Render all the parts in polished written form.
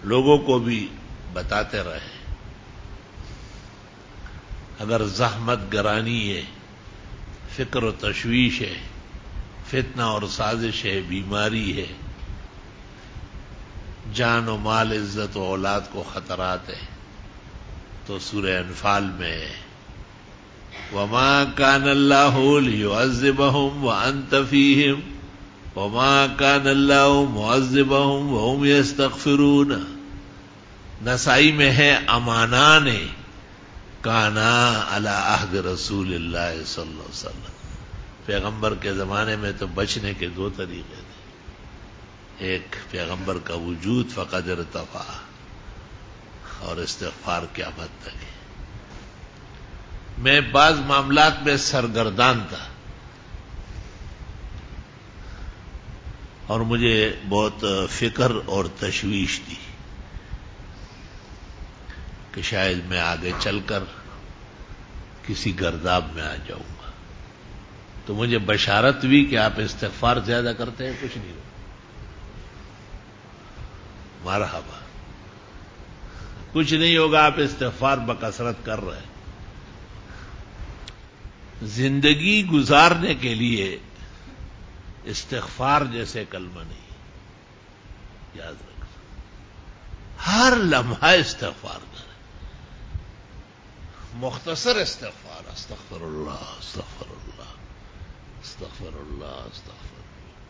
لوگوں کو بھی بتاتے رہے اگر زحمت گرانی ہے، فکر و تشویش ہے، فتنہ اور سازش ہے، بیماری ہے، جان و مال، عزت و اولاد کو خطرات ہے، تو سورہ انفال میں وَمَا كَانَ اللَّهُ لِيُعَذِّبَهُمْ وَأَنْتَ فِيهِمْ وَمَا كَانَ اللَّهُ مُعَذِّبَهُمْ وَهُمْ يَسْتَغْفِرُونَ۔ نسائی میں ہے امانان کانا علی عہد رسول اللہ صلی اللہ علیہ وسلم۔ پیغمبر کے زمانے میں تو بچنے کے دو طریقے تھے، ایک پیغمبر کا وجود فقد ارتفع، اور استغفار قیامت تک ہے۔ میں بعض معاملات میں سرگردان تھا اور مجھے بہت فکر اور تشویش تھی کہ شاید میں آگے چل کر کسی گرداب میں آ جاؤں گا، تو مجھے بشارت ہوئی کہ آپ استغفار زیادہ کرتے ہیں، کچھ نہیں ہوگا۔ مرحبا، کچھ نہیں ہوگا، آپ استغفار بکثرت کر رہے ہیں۔ زندگی گزارنے کے لیے استغفار جیسے کلمہ نہیں، یاد رکھنا، ہر لمحہ استغفار کریں، مختصر استغفار، استغفر اللہ استغفر اللہ استغفر اللہ استغفر اللہ،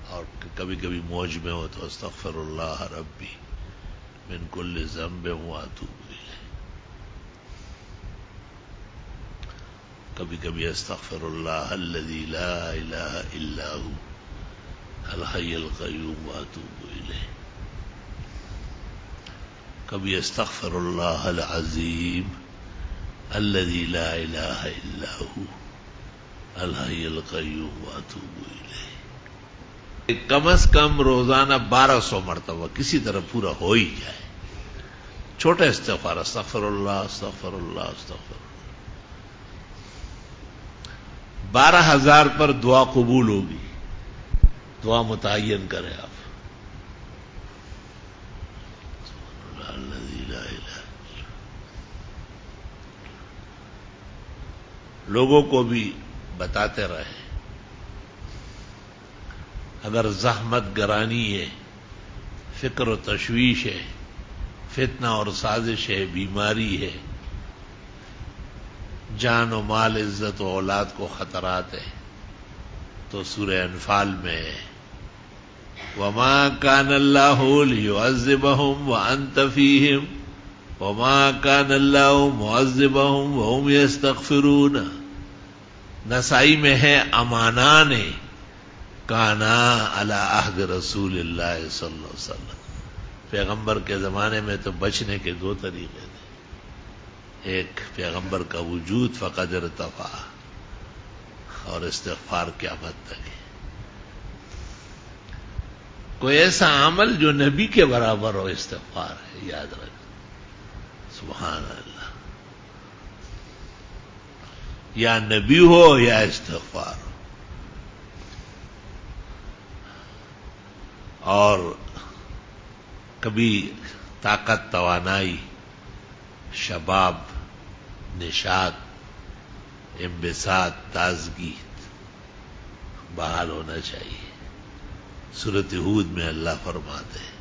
اور کبھی کبھی موج میں ہو تو استغفر اللہ ربی من کل ذنب واتوب الیہ، کبھی کبھی استغفر اللہ الذی لا الہ الا ہو الحی القیوم واتوب الیہ، کبھی استغفر اللہ العظیم الذی لا الہ الا ہو الحی القیوم واتوب الیہ۔ کم از کم روزانہ 1200 مرتبہ کسی طرح پورا ہو ہی جائے، چھوٹا استغفار، استغفر اللہ استغفر اللہ استغفر اللہ۔ 12,000 پر دعا قبول ہوگی، دعا متعین کریں آپ۔ لوگوں کو بھی بتاتے رہے اگر زحمت گرانی ہے، فکر و تشویش ہے، فتنہ اور سازش ہے، بیماری ہے، جان و مال، عزت و اولاد کو خطرات ہے، تو سورہ انفال میں وَمَا كَانَ اللَّهُ لِيُعَذِّبَهُمْ وَأَنْتَ فِيهِمْ وَمَا كَانَ اللَّهُ مُعَذِّبَهُمْ وَهُمْ يَسْتَغْفِرُونَ۔ نسائی میں ہے امانان کانا علی عہد رسول اللہ صلی اللہ علیہ وسلم۔ پیغمبر کے زمانے میں تو بچنے کے دو طریقے تھے، ایک پیغمبر کا وجود فقد ارتفع، اور استغفار قیامت تک ہے۔ کوئی ایسا عمل جو نبی کے برابر ہو، استغفار ہے، یاد رکھ، سبحان اللہ، یا نبی ہو یا استغفار ہو۔ اور کبھی طاقت، توانائی، شباب، نشاط، انبساط، تازگی بحال ہونا چاہیے۔ سورۃ ہود میں اللہ فرماتے ہیں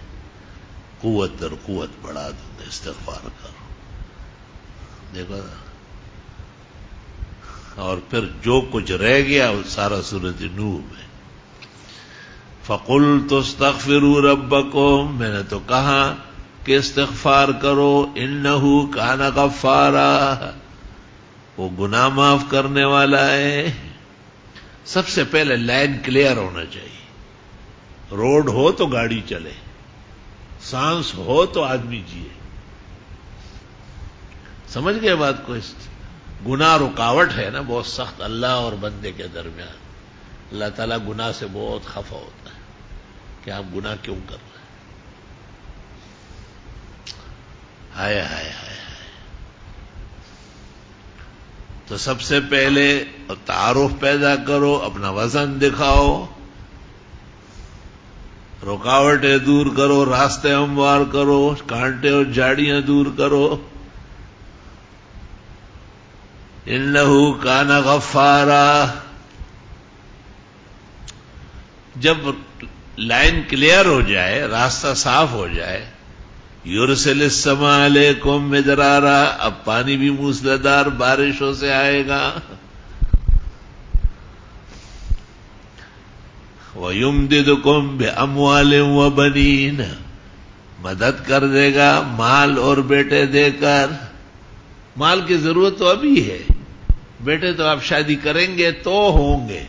قوت در قوت بڑھا دوں گا، استغفار کرو، دیکھو نا۔ اور پھر جو کچھ رہ گیا وہ سارا سورۃ نوح میں، فَقُلْتُ اسْتَغْفِرُوا رَبَّكُمْ، میں نے تو کہا کہ استغفار کرو، إِنَّهُ كَانَ غَفَّارًا، وہ گناہ معاف کرنے والا ہے۔ سب سے پہلے لائن کلیئر ہونا چاہیے، روڈ ہو تو گاڑی چلے، سانس ہو تو آدمی جیے، سمجھ گئے بات کو؟ گناہ رکاوٹ ہے نا بہت سخت اللہ اور بندے کے درمیان۔ اللہ تعالیٰ گناہ سے بہت خفا ہوتا ہے کہ آپ گناہ کیوں کر رہے ہیں، ہائے ہائے ہائے۔ تو سب سے پہلے تعارف پیدا کرو، اپنا وزن دکھاؤ، رکاوٹیں دور کرو، راستے ہموار کرو، کانٹے اور جھاڑیاں دور کرو۔ انہو کان غفارا، جب لائن کلیئر ہو جائے، راستہ صاف ہو جائے، یرسل السماء علیکم مدرارا، اب پانی بھی موسلادھار بارشوں سے آئے گا۔ وَيُمْدِدُكُمْ بِأَمْوَالٍ وَبَنِينَ، مدد کر دے گا مال اور بیٹے دے کر۔ مال کی ضرورت تو ابھی ہے، بیٹے تو آپ شادی کریں گے تو ہوں گے۔